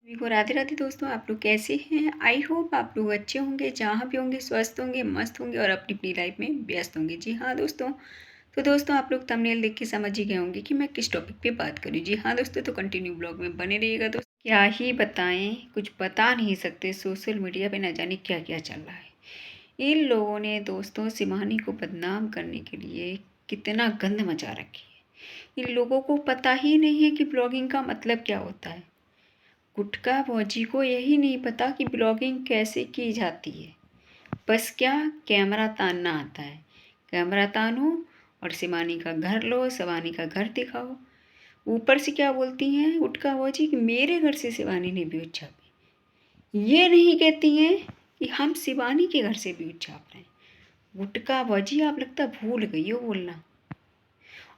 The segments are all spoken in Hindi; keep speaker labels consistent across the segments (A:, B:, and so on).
A: सभी को राधे राधे दोस्तों। आप लोग कैसे हैं? आई होप आप लोग अच्छे होंगे, जहाँ भी होंगे स्वस्थ होंगे, मस्त होंगे और अपनी अपनी लाइफ में व्यस्त होंगे। जी हाँ दोस्तों, तो दोस्तों आप लोग थंबनेल देख के समझ ही गए होंगे कि मैं किस टॉपिक पे बात करूँ। जी हाँ दोस्तों, तो कंटिन्यू ब्लॉग में बने रहिएगा। दोस्तों क्या ही बताएं, कुछ बता नहीं सकते। सोशल मीडिया पे न जाने क्या क्या चल रहा है। इन लोगों ने दोस्तों शिवानी को बदनाम करने के लिए कितना गंद मचा रखी है। इन लोगों को पता ही नहीं है कि ब्लॉगिंग का मतलब क्या होता है। गुटका भौजी को यही नहीं पता कि ब्लॉगिंग कैसे की जाती है। बस क्या, कैमरा तानना आता है। कैमरा तानो और शिवानी का घर लो, शिवानी का घर दिखाओ। ऊपर से क्या बोलती हैं गुटका भौजी कि मेरे घर से शिवानी ने व्यूज छापे। ये नहीं कहती हैं कि हम शिवानी के घर से व्यूज छाप रहे हैं। गुटका भौजी आप लगता भूल गई हो बोलना।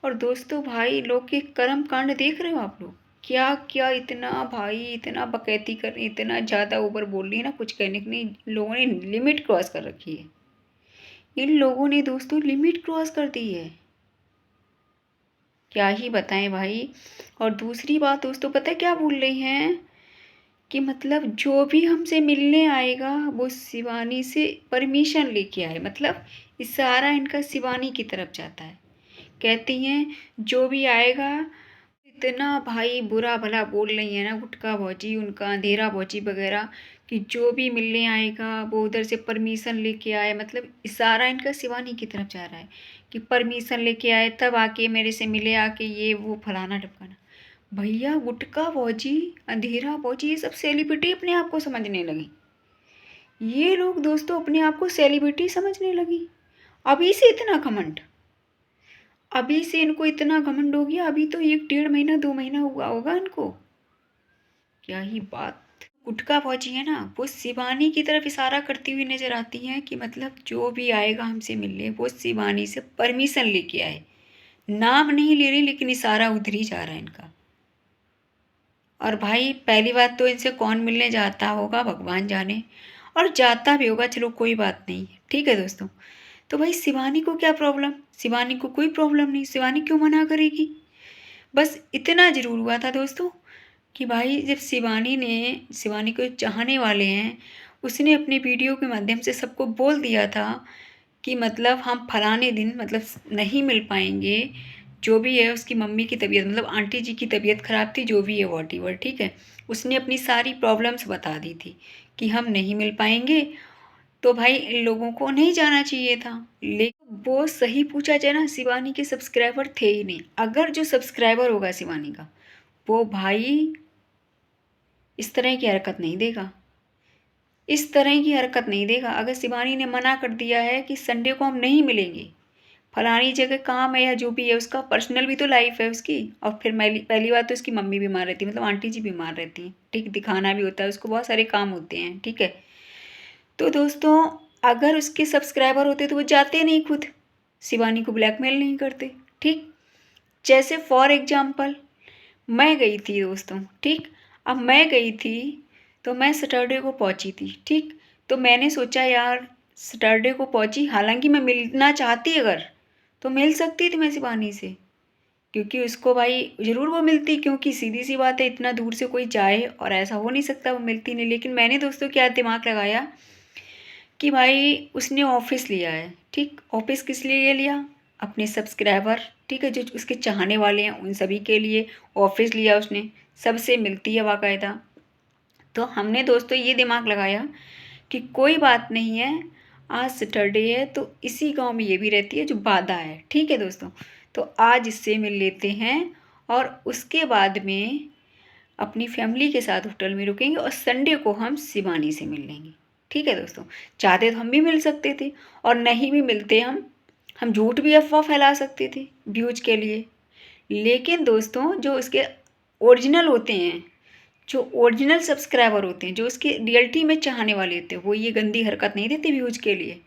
A: और दोस्तों भाई लोग के कर्म कांड देख रहे हो आप लोग, क्या क्या इतना भाई, इतना बकैती कर रही, इतना ज़्यादा ऊपर बोल रही है ना, कुछ कहने की नहीं। लोगों ने लिमिट क्रॉस कर रखी है। इन लोगों ने दोस्तों लिमिट क्रॉस कर दी है, क्या ही बताएं भाई। और दूसरी बात दोस्तों पता है क्या बोल रही हैं कि मतलब जो भी हमसे मिलने आएगा वो शिवानी से परमिशन लेके आए। मतलब इशारा इनका शिवानी की तरफ जाता है। कहती हैं जो भी आएगा, इतना भाई बुरा भला बोल रही है ना गुटका भौजी, उनका अंधेरा भौजी वगैरह, कि जो भी मिलने आएगा वो उधर से परमिशन लेके आए। मतलब इशारा इनका शिवानी की तरफ जा रहा है कि परमिशन लेके आए तब आके मेरे से मिले, आके ये वो फलाना ढपकाना। भैया गुटका भौजी, अंधेरा भौजी, ये सब सेलिब्रिटी अपने आप को समझने लगी। ये लोग दोस्तों अपने आप को सेलिब्रिटी समझने लगी। अभी से इतना घमंड, अभी से इनको इतना घमंड हो गया। अभी तो 1 डेढ़ महीना 2 महीना हुआ होगा इनको। क्या ही बात। गुटका फौजी है ना, वो शिवानी की तरफ इशारा करती हुई नजर आती हैं कि मतलब जो भी आएगा हमसे मिलने वो शिवानी से परमिशन लेके आए। नाम नहीं ले रही लेकिन इशारा उधर ही जा रहा है इनका। और भाई पहली बात तो इनसे कौन मिलने जाता होगा भगवान जाने, और जाता भी होगा चलो कोई बात नहीं, ठीक है दोस्तों। तो भाई शिवानी को क्या प्रॉब्लम? शिवानी को कोई प्रॉब्लम नहीं, शिवानी क्यों मना करेगी। बस इतना ज़रूर हुआ था दोस्तों कि भाई जब शिवानी ने, शिवानी को चाहने वाले हैं, उसने अपने वीडियो के माध्यम से सबको बोल दिया था कि मतलब हम फलाने दिन मतलब नहीं मिल पाएंगे। जो भी है उसकी मम्मी की तबीयत, मतलब आंटी जी की तबीयत ख़राब थी, जो भी है वॉट ठीक है। उसने अपनी सारी प्रॉब्लम्स बता दी थी कि हम नहीं मिल पाएंगे। तो भाई इन लोगों को नहीं जाना चाहिए था। लेकिन वो सही पूछा जाए ना, शिवानी के सब्सक्राइबर थे ही नहीं। अगर जो सब्सक्राइबर होगा शिवानी का, वो भाई इस तरह की हरकत नहीं देगा, इस तरह की हरकत नहीं देगा। अगर शिवानी ने मना कर दिया है कि संडे को हम नहीं मिलेंगे, फलानी जगह काम है या जो भी है, उसका पर्सनल भी तो लाइफ है उसकी। और फिर पहली बात तो उसकी मम्मी बीमार रहती है, मतलब आंटी जी बीमार रहती हैं, ठीक, दिखाना भी होता है उसको, बहुत सारे काम होते हैं, ठीक है। तो दोस्तों अगर उसके सब्सक्राइबर होते तो वो जाते नहीं खुद, शिवानी को ब्लैकमेल नहीं करते, ठीक। जैसे फॉर एग्जाम्पल मैं गई थी दोस्तों, ठीक। अब मैं गई थी तो मैं सैटरडे को पहुंची थी, ठीक। तो मैंने सोचा यार सैटरडे को पहुंची, हालांकि मैं मिलना चाहती अगर तो मिल सकती थी मैं शिवानी से, क्योंकि उसको भाई ज़रूर वो मिलती, क्योंकि सीधी सी बात है इतना दूर से कोई जाए और ऐसा हो नहीं सकता वो मिलती नहीं। लेकिन मैंने दोस्तों क्या दिमाग लगाया कि भाई उसने ऑफिस लिया है, ठीक। ऑफिस किस लिए लिया? अपने सब्सक्राइबर, ठीक है, जो उसके चाहने वाले हैं उन सभी के लिए ऑफिस लिया उसने, सबसे मिलती है बाकायदा। तो हमने दोस्तों ये दिमाग लगाया कि कोई बात नहीं है, आज सैटरडे है तो इसी गांव में ये भी रहती है जो बाधा है, ठीक है दोस्तों। तो आज इससे मिल लेते हैं और उसके बाद में अपनी फैमिली के साथ होटल में रुकेंगे और संडे को हम शिवानी से मिल लेंगे, ठीक है दोस्तों। चाहते तो हम भी मिल सकते थे, और नहीं भी मिलते हम झूठ भी अफवाह फैला सकते थे व्यूज के लिए। लेकिन दोस्तों जो उसके ओरिजिनल होते हैं, जो ओरिजिनल सब्सक्राइबर होते हैं, जो उसके रियलिटी में चाहने वाले होते हैं, वो ये गंदी हरकत नहीं देते व्यूज के लिए।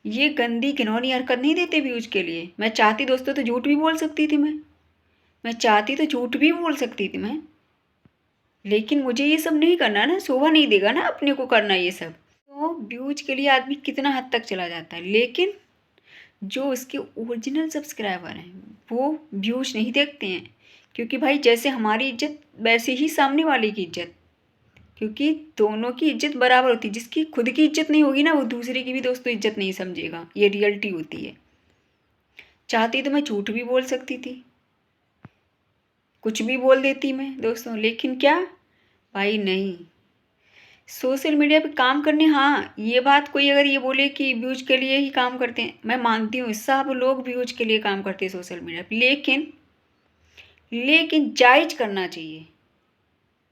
A: ये गंदी घिनौनी हरकत नहीं देते व्यूज के लिए। मैं चाहती दोस्तों तो झूठ भी बोल सकती थी, मैं चाहती तो झूठ भी बोल सकती थी मैं। लेकिन मुझे ये सब नहीं करना ना, शोभा नहीं देगा ना अपने को करना ये सब। तो व्यूज के लिए आदमी कितना हद तक चला जाता है, लेकिन जो उसके ओरिजिनल सब्सक्राइबर हैं वो व्यूज नहीं देखते हैं, क्योंकि भाई जैसे हमारी इज्जत वैसे ही सामने वाले की इज्जत, क्योंकि दोनों की इज्जत बराबर होती है। जिसकी खुद की इज्जत नहीं होगी ना, वो दूसरे की भी दोस्तों इज्जत नहीं समझेगा। ये रियलिटी होती है। चाहती तो मैं झूठ भी बोल सकती थी, कुछ भी बोल देती मैं दोस्तों, लेकिन क्या भाई नहीं। सोशल मीडिया पे काम करने, हाँ ये बात कोई अगर ये बोले कि व्यूज के लिए ही काम करते हैं, मैं मानती हूँ सब लोग व्यूज के लिए काम करते हैं सोशल मीडिया पे, लेकिन जायज करना चाहिए,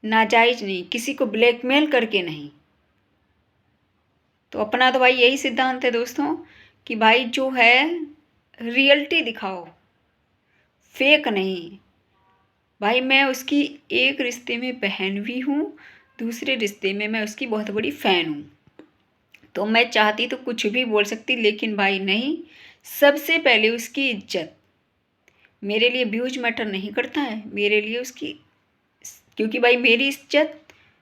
A: नाजायज नहीं, किसी को ब्लैकमेल करके नहीं। तो अपना तो भाई यही सिद्धांत है दोस्तों कि भाई जो है रियलिटी दिखाओ, फेक नहीं। भाई मैं उसकी एक रिश्ते में बहन भी हूँ, दूसरे रिश्ते में मैं उसकी बहुत बड़ी फ़ैन हूँ। तो मैं चाहती तो कुछ भी बोल सकती, लेकिन भाई नहीं, सबसे पहले उसकी इज्जत। मेरे लिए व्यूज मैटर नहीं करता है, मेरे लिए उसकी, क्योंकि भाई मेरी इज्जत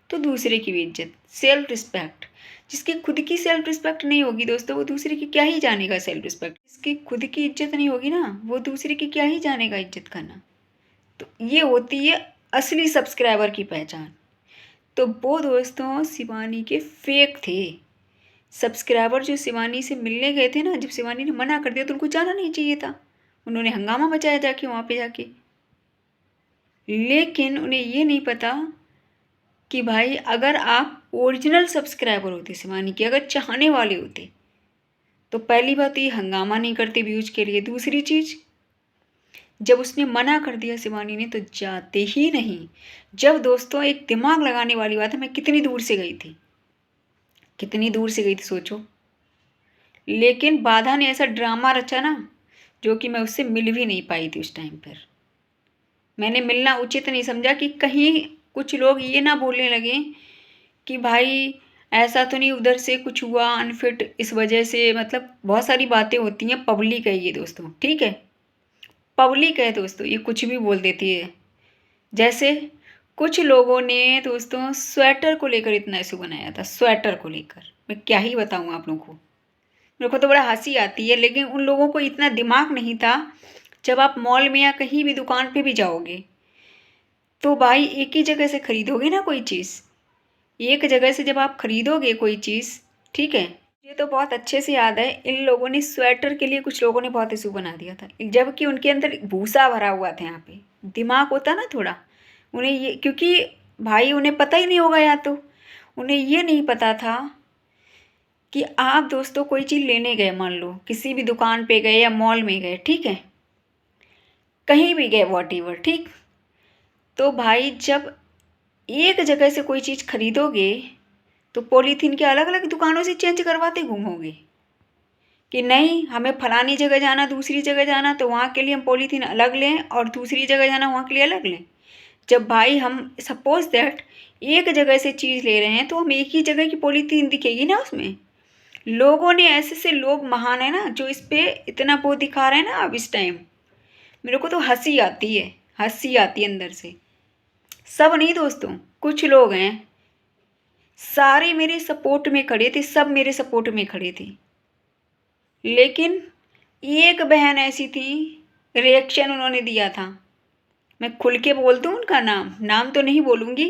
A: तो दूसरे की भी इज्जत, सेल्फ रिस्पेक्ट। जिसकी खुद की सेल्फ रिस्पेक्ट नहीं होगी दोस्तों, वो दूसरे की क्या ही जानेगा सेल्फ रिस्पेक्ट। जिसकी खुद की इज्जत नहीं होगी ना, वो दूसरे की क्या ही जानेगा इज्जत करना। तो ये होती है असली सब्सक्राइबर की पहचान। तो वो दोस्तों शिवानी के फेक थे सब्सक्राइबर। जो शिवानी से मिलने गए थे ना, जब शिवानी ने मना कर दिया तो उनको जाना नहीं चाहिए था। उन्होंने हंगामा मचाया जाके वहाँ पे जाके, लेकिन उन्हें ये नहीं पता कि भाई अगर आप ओरिजिनल सब्सक्राइबर होते शिवानी के, अगर चाहने वाले होते, तो पहली बात ये हंगामा नहीं करते व्यूज के लिए। दूसरी चीज़, जब उसने मना कर दिया शिवानी ने, तो जाते ही नहीं। जब दोस्तों एक दिमाग लगाने वाली बात है, मैं कितनी दूर से गई थी, कितनी दूर से गई थी सोचो। लेकिन बाधा ने ऐसा ड्रामा रचा ना, जो कि मैं उससे मिल भी नहीं पाई थी उस टाइम पर। मैंने मिलना उचित नहीं समझा कि कहीं कुछ लोग ये ना बोलने लगे कि भाई ऐसा तो नहीं उधर से कुछ हुआ अनफिट इस वजह से। मतलब बहुत सारी बातें होती हैं, पब्लिक है ये दोस्तों, ठीक है, पब्लिक है दोस्तों, ये कुछ भी बोल देती है। जैसे कुछ लोगों ने दोस्तों स्वेटर को लेकर इतना इशू बनाया था, स्वेटर को लेकर मैं क्या ही बताऊँ आप लोगों को। मेरे को तो बड़ा हंसी आती है, लेकिन उन लोगों को इतना दिमाग नहीं था। जब आप मॉल में या कहीं भी दुकान पे भी जाओगे, तो भाई एक ही जगह से खरीदोगे ना कोई चीज़, एक जगह से जब आप खरीदोगे कोई चीज़, ठीक है। ये तो बहुत अच्छे से याद है, इन लोगों ने स्वेटर के लिए कुछ लोगों ने बहुत इशू बना दिया था, जबकि उनके अंदर भूसा भरा हुआ था। यहाँ पे दिमाग होता ना थोड़ा, उन्हें ये, क्योंकि भाई उन्हें पता ही नहीं होगा, या तो उन्हें ये नहीं पता था कि आप दोस्तों कोई चीज़ लेने गए, मान लो किसी भी दुकान पे गए या मॉल में गए, ठीक है, कहीं भी गए वॉट एवर, ठीक। तो भाई जब एक जगह से कोई चीज़ खरीदोगे, तो पॉलीथीन के अलग अलग दुकानों से चेंज करवाते घूमोगे कि नहीं हमें फलानी जगह जाना, दूसरी जगह जाना, तो वहाँ के लिए हम पॉलीथीन अलग लें, और दूसरी जगह जाना वहाँ के लिए अलग लें। जब भाई हम सपोज दैट एक जगह से चीज़ ले रहे हैं, तो हम एक ही जगह की पॉलीथीन दिखेगी ना उसमें। लोगों ने ऐसे से लोग महान है ना, जो इस पे इतना वो दिखा रहे हैं ना अब इस टाइम। मेरे को तो हंसी आती है, हंसी आती है अंदर से। सब नहीं दोस्तों, कुछ लोग हैं, सारे मेरे सपोर्ट में खड़े थे, सब मेरे सपोर्ट में खड़े थे। लेकिन एक बहन ऐसी थी, रिएक्शन उन्होंने दिया था, मैं खुल के बोल दूँ उनका नाम, नाम तो नहीं बोलूँगी,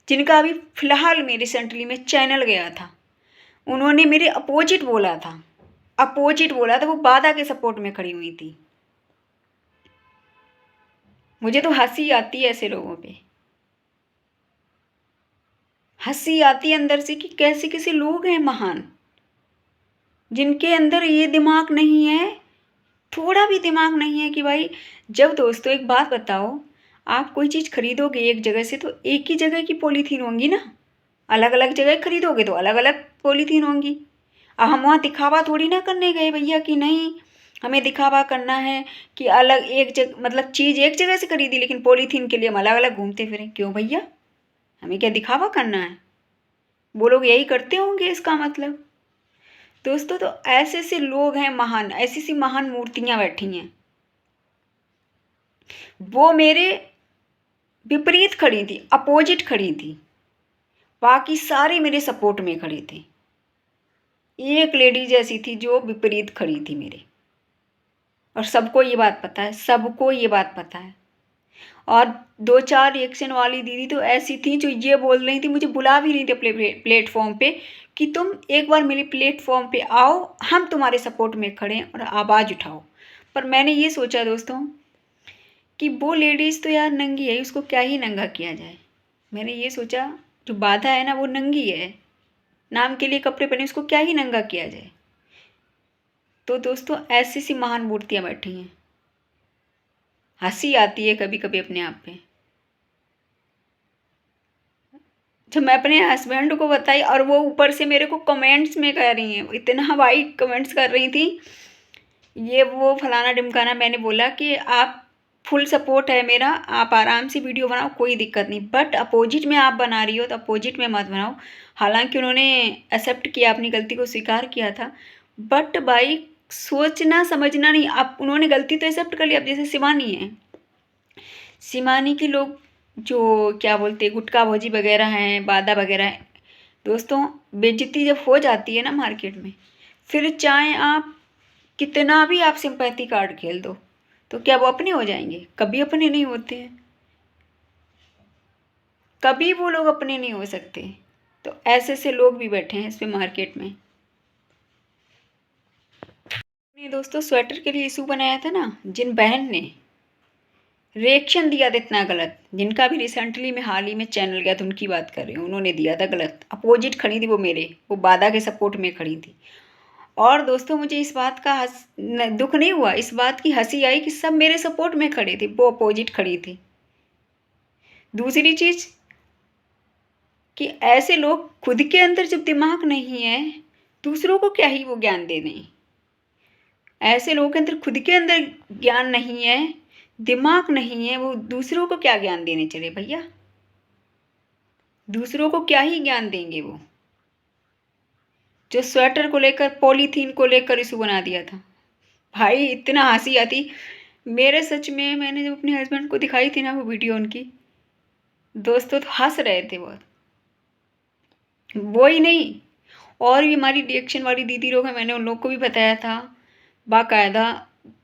A: जिनका अभी फ़िलहाल में रिसेंटली में चैनल गया था, उन्होंने मेरे अपोजिट बोला था, अपोजिट बोला था, वो बाधा के सपोर्ट में खड़ी हुई थी। मुझे तो हंसी आती है ऐसे लोगों पे, हंसी आती है अंदर से कि कैसे कैसे लोग हैं महान, जिनके अंदर ये दिमाग नहीं है, थोड़ा भी दिमाग नहीं है कि भाई, जब दोस्तों एक बात बताओ, आप कोई चीज़ खरीदोगे एक जगह से, तो एक ही जगह की पॉलीथीन होंगी ना, अलग अलग जगह खरीदोगे तो अलग अलग पॉलीथीन होंगी। अब हम वहाँ दिखावा थोड़ी ना करने गए भैया कि नहीं हमें दिखावा करना है कि अलग एक जगह, मतलब चीज़ एक जगह से खरीदी, लेकिन पॉलीथीन के लिए हम अलग अलग घूमते फिरें, क्यों भैया, हमें क्या दिखावा करना है। वो लोग यही करते होंगे इसका मतलब। दोस्तों तो ऐसे ऐसे लोग हैं महान, ऐसी सी महान मूर्तियां बैठी हैं, वो मेरे विपरीत खड़ी थी, अपोजिट खड़ी थी, बाकी सारे मेरे सपोर्ट में खड़े थे। एक लेडीज ऐसी थी जो विपरीत खड़ी थी मेरे, और सबको ये बात पता है, सबको ये बात पता है। और 2-4 रिएक्शन वाली दीदी तो ऐसी थी जो ये बोल रही थी, मुझे बुला भी नहीं थे प्लेटफॉर्म पे कि तुम एक बार मेरे प्लेटफॉर्म पे आओ, हम तुम्हारे सपोर्ट में खड़े हैं और आवाज़ उठाओ। पर मैंने ये सोचा दोस्तों कि वो लेडीज़ तो यार नंगी है, उसको क्या ही नंगा किया जाए। मैंने ये सोचा जो बाधा है ना वो नंगी है, नाम के लिए कपड़े पहने, उसको क्या ही नंगा किया जाए। तो दोस्तों ऐसी सी महान मूर्तियाँ बैठी हैं, हंसी आती है कभी कभी अपने आप पे। जब मैं अपने हस्बैंड को बताई और वो ऊपर से मेरे को कमेंट्स में कह रही हैं, इतना वाइट कमेंट्स कर रही थी, ये वो फलाना ढिमकाना। मैंने बोला कि आप फुल सपोर्ट है मेरा, आप आराम से वीडियो बनाओ, कोई दिक्कत नहीं, बट अपोजिट में आप बना रही हो तो अपोजिट में मत बनाओ। हालांकि उन्होंने एक्सेप्ट किया, अपनी गलती को स्वीकार किया था, बट भाई सोचना समझना नहीं। आप उन्होंने गलती तो एक्सेप्ट कर लिया। अब जैसे शिवानी है, शिवानी के लोग जो क्या बोलते हैं गुटखा भोजी वगैरह हैं, बादा वगैरह हैं, दोस्तों बेइज्जती जब हो जाती है ना मार्केट में, फिर चाहे आप कितना भी आप सिंपैथी कार्ड खेल दो, तो क्या वो अपने हो जाएंगे? कभी अपने नहीं होते हैं, कभी वो लोग अपने नहीं हो सकते। तो ऐसे से लोग भी बैठे हैं इस पे मार्केट में। ने दोस्तों स्वेटर के लिए इशू बनाया था ना, जिन बहन ने रिएक्शन दिया था इतना गलत, जिनका भी रिसेंटली में हाल ही में चैनल गया था, उनकी बात कर रही हूँ, उन्होंने दिया था गलत, अपोजिट खड़ी थी वो मेरे, वो बादा के सपोर्ट में खड़ी थी। और दोस्तों मुझे इस बात का दुख नहीं हुआ, इस बात की हंसी आई कि सब मेरे सपोर्ट में खड़े थे, वो अपोजिट खड़ी थी। दूसरी चीज कि ऐसे लोग खुद के अंदर जब दिमाग नहीं है, दूसरों को क्या ही वो ज्ञान दे दें। ऐसे लोगों के अंदर खुद के अंदर ज्ञान नहीं है, दिमाग नहीं है, वो दूसरों को क्या ज्ञान देने चले भैया? दूसरों को क्या ही ज्ञान देंगे वो? जो स्वेटर को लेकर, पॉलीथीन को लेकर इशू बना दिया था, भाई इतना हंसी आती मेरे। सच में मैंने जब अपने हस्बैंड को दिखाई थी ना वो वीडियो उनकी, दोस्तों तो हंस रहे थे बहुत। वो ही नहीं, और भी हमारी रिएक्शन वाली दीदी लोग हैं, मैंने उन लोग को भी बताया था बाकायदा।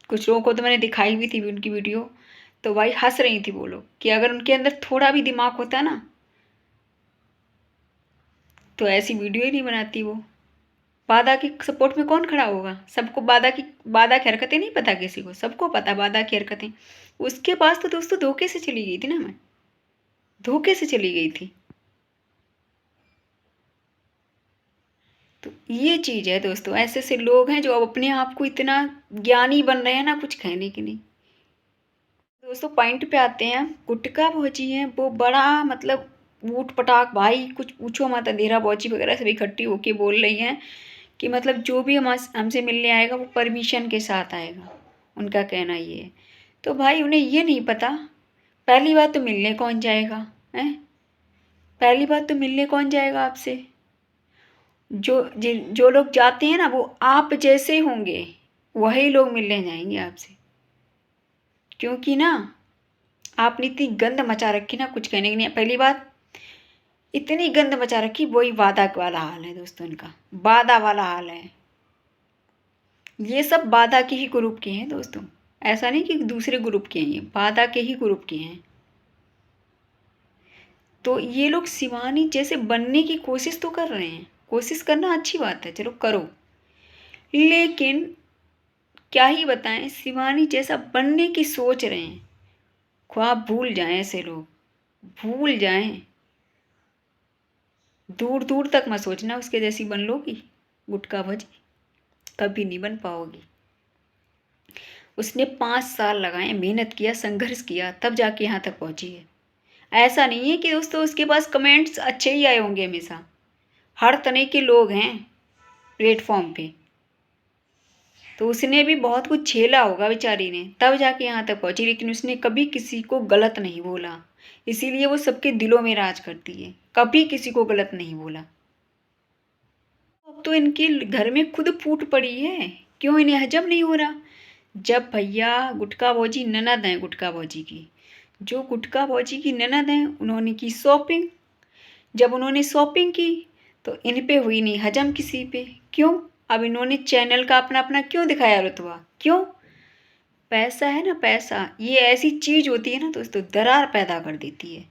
A: कुछ लोगों को तो मैंने दिखाई भी थी उनकी वीडियो, तो भाई हंस रही थी वो लोग कि अगर उनके अंदर थोड़ा भी दिमाग होता ना तो ऐसी वीडियो ही नहीं बनाती वो। बादा के सपोर्ट में कौन खड़ा होगा? सबको बादा की हरकतें नहीं पता, किसी को सबको पता बादा की हरकतें। उसके पास तो दोस्तों धोखे से चली गई थी ना, मैं धोखे से चली गई थी। तो ये चीज़ है दोस्तों, ऐसे ऐसे लोग हैं जो अब अपने आप को इतना ज्ञानी बन रहे हैं ना, कुछ कहने की नहीं। दोस्तों पॉइंट पे आते हैं, गुटखा भोजी हैं वो बड़ा मतलब ऊट पटाक, भाई कुछ पूछो मत, अंधेरा भोजी वगैरह सब इकट्ठी होके बोल रही हैं कि मतलब जो भी हमसे मिलने आएगा वो परमिशन के साथ आएगा, उनका कहना ये है। तो भाई उन्हें ये नहीं पता, पहली बात तो मिलने कौन जाएगा हैं? पहली बात तो मिलने कौन जाएगा आपसे? जो लोग जाते हैं ना वो आप जैसे होंगे, वही लोग मिलने जाएंगे आपसे। क्योंकि ना आपने इतनी गंद मचा रखी ना, कुछ कहने की नहीं। पहली बात इतनी गंद मचा रखी, वही वादा वाला हाल है दोस्तों, इनका वादा वाला हाल है। ये सब बाधा के ही ग्रुप के हैं दोस्तों, ऐसा नहीं कि दूसरे ग्रुप के हैं, ये बाधा के ही ग्रुप के हैं। तो ये लोग शिवानी जैसे बनने की कोशिश तो कर रहे हैं, कोशिश करना अच्छी बात है, चलो करो, लेकिन क्या ही बताएं, शिवानी जैसा बनने की सोच रहे हैं, ख्वाब भूल जाएं ऐसे लोग, भूल जाएं। दूर दूर तक मत सोचना उसके जैसी बन लोगी गुटखा भजी, कभी नहीं बन पाओगी। उसने 5 साल लगाए, मेहनत किया, संघर्ष किया, तब जाके यहाँ तक पहुँची है। ऐसा नहीं है कि दोस्तों उसके पास कमेंट्स अच्छे ही आए होंगे हमेशा, हर तरह के लोग हैं प्लेटफॉर्म पे, तो उसने भी बहुत कुछ झेला होगा बेचारी ने, तब जाके यहाँ तक पहुँची। लेकिन उसने कभी किसी को गलत नहीं बोला, इसीलिए वो सबके दिलों में राज करती है, कभी किसी को गलत नहीं बोला। अब तो इनके घर में खुद फूट पड़ी है, क्यों इन्हें हजम नहीं हो रहा? जब भैया गुटखा भौजी ननद हैं, गुटखा भौजी की जो गुटखा भौजी की ननद हैं, उन्होंने की शॉपिंग, जब उन्होंने शॉपिंग की तो इन पे हुई नहीं हजम किसी पे। क्यों? अब इन्होंने चैनल का अपना अपना क्यों दिखाया रुतबा? क्यों? पैसा है ना, पैसा ये ऐसी चीज होती है ना दोस्तों, दरार पैदा कर देती है।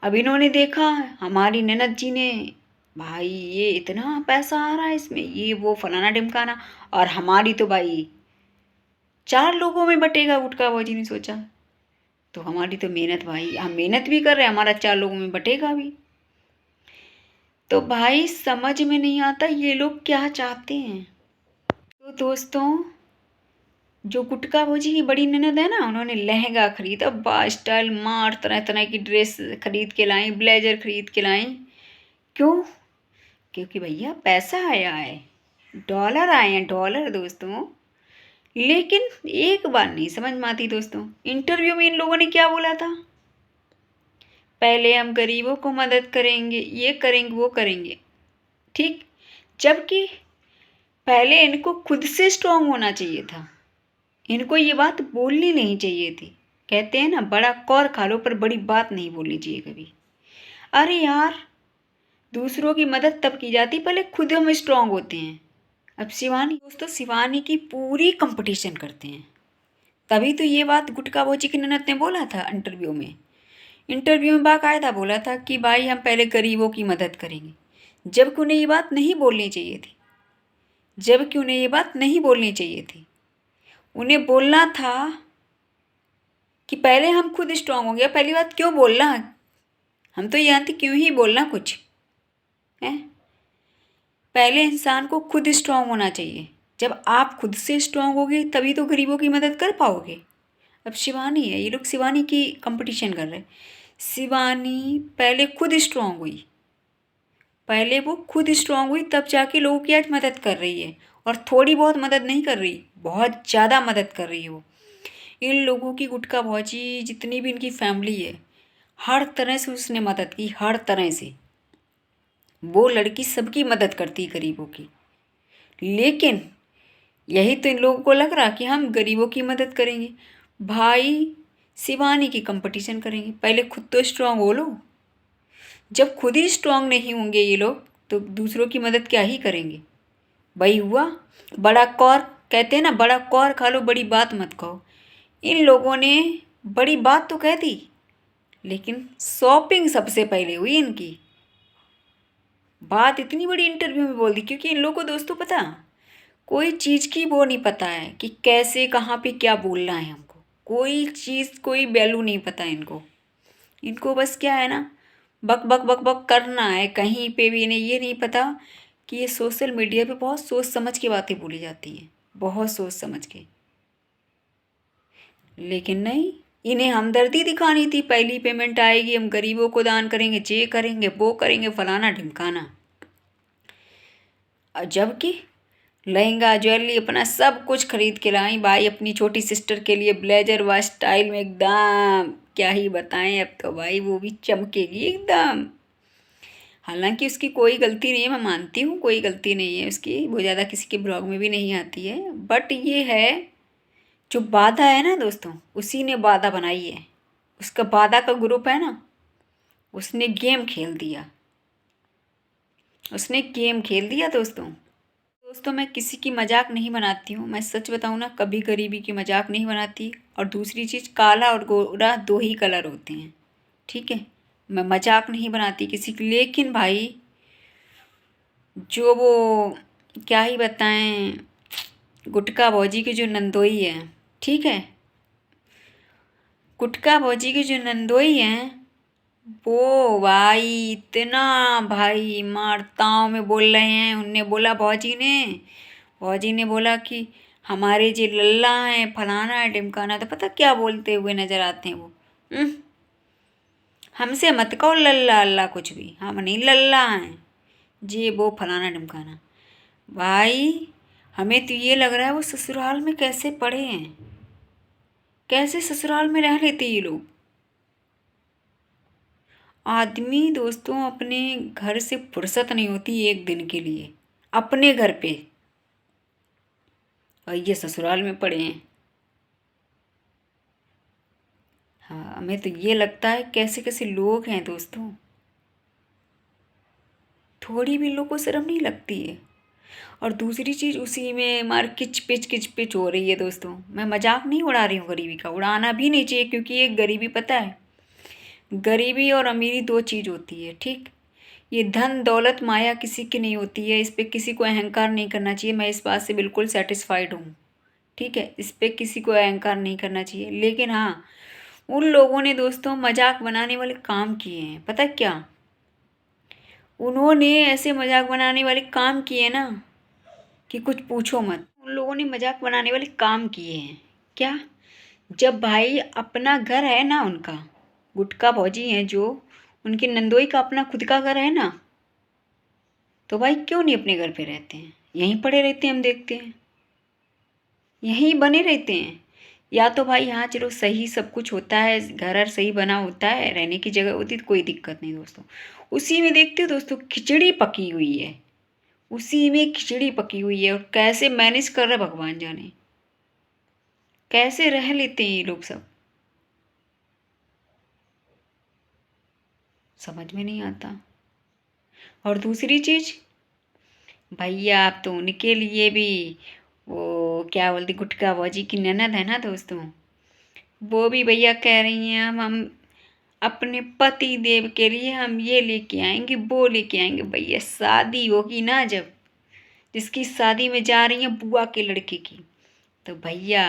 A: अब इन्होंने देखा, हमारी ननद जी ने, भाई ये इतना पैसा आ रहा है इसमें, ये वो फलाना ढिमकाना, और हमारी तो भाई 4 लोगों में बटेगा गुटखा बाबूजी ने सोचा। तो हमारी तो मेहनत, भाई हम मेहनत भी कर रहे हैं, हमारा 4 लोगों में बटेगा भी। तो भाई समझ में नहीं आता ये लोग क्या चाहते हैं। तो दोस्तों, जो गुटका भोजी की बड़ी ननद है ना, उन्होंने लहंगा खरीदा, बा स्टाइल मार, तरह तरह की ड्रेस खरीद के लाई, ब्लेजर खरीद के लाई। क्यों? क्योंकि भैया पैसा आया है, डॉलर आए हैं, डॉलर दोस्तों। लेकिन एक बात नहीं समझ में आती दोस्तों, इंटरव्यू में इन लोगों ने क्या बोला था, पहले हम गरीबों को मदद करेंगे, ये करेंगे, वो करेंगे, ठीक। जबकि पहले इनको खुद से स्ट्रांग होना चाहिए था, इनको ये बात बोलनी नहीं चाहिए थी। कहते हैं ना, बड़ा कौर खा लो पर बड़ी बात नहीं बोलनी चाहिए कभी। अरे यार, दूसरों की मदद तब की जाती पहले खुद हम स्ट्रांग होते हैं। अब शिवानी दोस्तों, शिवानी की पूरी कंपटीशन करते हैं, तभी तो ये बात गुटका बोची की ननद ने बोला था इंटरव्यू में। इंटरव्यू में बाकायदा बोला था कि भाई हम पहले गरीबों की मदद करेंगे, जबकि उन्हें ये बात नहीं बोलनी चाहिए थी, जबकि उन्हें ये बात नहीं बोलनी चाहिए थी। उन्हें बोलना था कि पहले हम खुद स्ट्रांग हो गया। पहली बात क्यों बोलना, हम तो जानते क्यों ही बोलना कुछ है। पहले इंसान को खुद स्ट्रांग होना चाहिए, जब आप खुद से स्ट्रांग होगे तभी तो गरीबों की मदद कर पाओगे। अब शिवानी है, ये लोग शिवानी की कंपटीशन कर रहे हैं। शिवानी पहले खुद स्ट्रांग हुई, पहले वो खुद स्ट्रांग हुई, तब जाके लोगों की आज मदद कर रही है। और थोड़ी बहुत मदद नहीं कर रही, बहुत ज़्यादा मदद कर रही है वो। इन लोगों की गुटका भौजी, जितनी भी इनकी फैमिली है, हर तरह से उसने मदद की, हर तरह से। वो लड़की सबकी मदद करती है गरीबों की। लेकिन यही तो इन लोगों को लग रहा कि हम गरीबों की मदद करेंगे, भाई शिवानी की कंपटीशन करेंगे। पहले खुद तो स्ट्रांग हो लो, जब खुद ही स्ट्रांग नहीं होंगे ये लोग तो दूसरों की मदद क्या ही करेंगे। वही हुआ, बड़ा कौर, कहते हैं ना, बड़ा कौर खा लो बड़ी बात मत कहो। इन लोगों ने बड़ी बात तो कह दी, लेकिन शॉपिंग सबसे पहले हुई इनकी। बात इतनी बड़ी इंटरव्यू में बोल दी, क्योंकि इन लोगों को दोस्तों पता, कोई चीज़ की वो नहीं पता है कि कैसे कहाँ पे क्या बोलना है हमको। कोई चीज़, कोई वैल्यू नहीं पता इनको। इनको बस क्या है ना, बक बक बक बक करना है कहीं पे भी। इन्हें ये नहीं पता कि ये सोशल मीडिया पे बहुत सोच समझ के बातें बोली जाती हैं, बहुत सोच समझ के। लेकिन नहीं, इन्हें हमदर्दी दिखानी थी, पहली पेमेंट आएगी हम गरीबों को दान करेंगे, ये करेंगे, वो करेंगे, फलाना ढिमकाना। और जबकि लहंगा, ज्वेलरी, अपना सब कुछ खरीद के लाई भाई, अपनी छोटी सिस्टर के लिए ब्लेजर व स्टाइल में एकदम, क्या ही बताएं। अब तो भाई वो भी चमकेगी एकदम। हालांकि उसकी कोई गलती नहीं है, मैं मानती हूँ कोई गलती नहीं है उसकी, वो ज़्यादा किसी के ब्लॉग में भी नहीं आती है। बट ये है, जो बाधा है ना दोस्तों, उसी ने बाधा बनाई है। उसका बाधा का ग्रुप है ना, उसने गेम खेल दिया, उसने गेम खेल दिया दोस्तों। दोस्तों, मैं किसी की मजाक नहीं बनाती हूँ, मैं सच बताऊँ ना, कभी गरीबी की मजाक नहीं बनाती। और दूसरी चीज़, काला और गोरा दो ही कलर होते हैं, ठीक है। मैं मजाक नहीं बनाती किसी की। लेकिन भाई, जो वो, क्या ही बताएं, गुटका भौजी की जो नंदोई है, ठीक है, गुटका भौजी की जो नंदोई हैं, वो भाई इतना, भाई मारताओं में बोल रहे हैं। उनने बोला, भौजी ने बोला कि हमारे जी लल्ला हैं, फलाना है, ढिमकाना। तो पता क्या बोलते हुए नजर आते हैं वो, हमसे मत कहो लल्ला अल्लाह कुछ भी, हम नहीं लल्ला हैं, जी वो फलाना ढिमकाना। भाई हमें तो ये लग रहा है वो ससुराल में कैसे पड़े हैं, कैसे ससुराल में रह लेते ये लोग। आदमी दोस्तों, अपने घर से फुर्सत नहीं होती एक दिन के लिए, अपने घर पे, और ये ससुराल में पड़े हैं। हाँ, हमें तो ये लगता है कैसे कैसे लोग हैं दोस्तों, थोड़ी भी लोगों को शर्म नहीं लगती है। और दूसरी चीज़ उसी में मार किच पिच हो रही है दोस्तों। मैं मजाक नहीं उड़ा रही हूँ गरीबी का, उड़ाना भी नहीं चाहिए, क्योंकि ये गरीबी पता है, गरीबी और अमीरी दो चीज़ होती है, ठीक। ये धन दौलत माया किसी की नहीं होती है, इस पे किसी को अहंकार नहीं करना चाहिए, मैं इस बात से बिल्कुल सेटिस्फाइड हूँ, ठीक है। इस पे किसी को अहंकार नहीं करना चाहिए। लेकिन हाँ, उन लोगों ने दोस्तों मजाक बनाने वाले काम किए हैं, पता है क्या, उन्होंने ऐसे मजाक बनाने वाले काम किए ना कि कुछ पूछो मत। उन लोगों ने मजाक बनाने वाले काम किए हैं क्या, जब भाई अपना घर है ना उनका, गुटखा भौजी हैं जो, उनके नंदोई का अपना खुद का घर है ना, तो भाई क्यों नहीं अपने घर पे रहते हैं, यहीं पड़े रहते हैं, हम देखते हैं यहीं बने रहते हैं। या तो भाई यहाँ चलो सही सब कुछ होता है, घर हर सही बना होता है, रहने की जगह होती तो कोई दिक्कत नहीं दोस्तों। उसी में देखते हो दोस्तों खिचड़ी पकी हुई है, उसी में खिचड़ी पकी हुई है, और कैसे मैनेज कर रहे भगवान जाने, कैसे रह लेते हैं ये लोग सब, समझ में नहीं आता। और दूसरी चीज़ भैया, आप तो उनके लिए भी वो क्या बोलते, गुटखा बाजी की ननद है ना दोस्तों, वो भी भैया कह रही हैं हम अपने पति देव के लिए हम ये लेके आएंगे वो लेके आएंगे। भैया शादी होगी ना जब, जिसकी शादी में जा रही हैं बुआ के लड़के की, तो भैया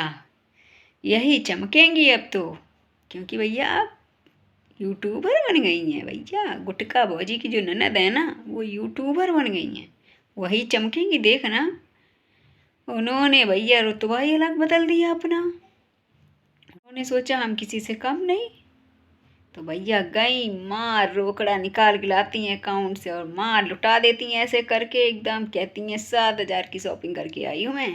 A: यही चमकेंगी अब तो, क्योंकि भैया आप यूट्यूबर बन गई हैं। भैया गुटखा बाजी की जो ननद है ना, वो यूट्यूबर बन गई हैं, वही चमकेंगी देखना। उन्होंने भैया रुतबा ही अलग बदल दिया अपना, उन्होंने सोचा हम किसी से कम नहीं, तो भैया गई मार रोकड़ा निकाल के लाती हैं अकाउंट से और मार लुटा देती हैं, ऐसे करके एकदम कहती हैं 7,000 की शॉपिंग करके आई हूँ मैं।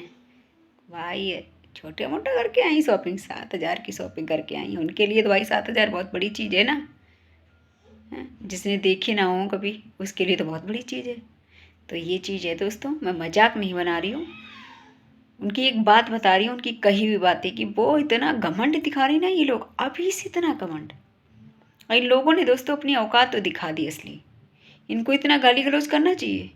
A: भाई छोटे मोटा करके आई शॉपिंग, 7,000 की शॉपिंग करके आई, उनके लिए तो भाई 7,000 बहुत बड़ी चीज़ है ना, जिसने देखी ना हो कभी उसके लिए तो बहुत बड़ी चीज़ है। तो ये चीज़ है दोस्तों, मैं मजाक नहीं बना रही हूँ, उनकी एक बात बता रही हूँ, उनकी कही हुई बात है कि वो इतना घमंड दिखा रही ना, ये लोग अभी से इतना घमंड, और इन लोगों ने दोस्तों अपनी औकात तो दिखा दी असली, इनको इतना गाली गलौज करना चाहिए।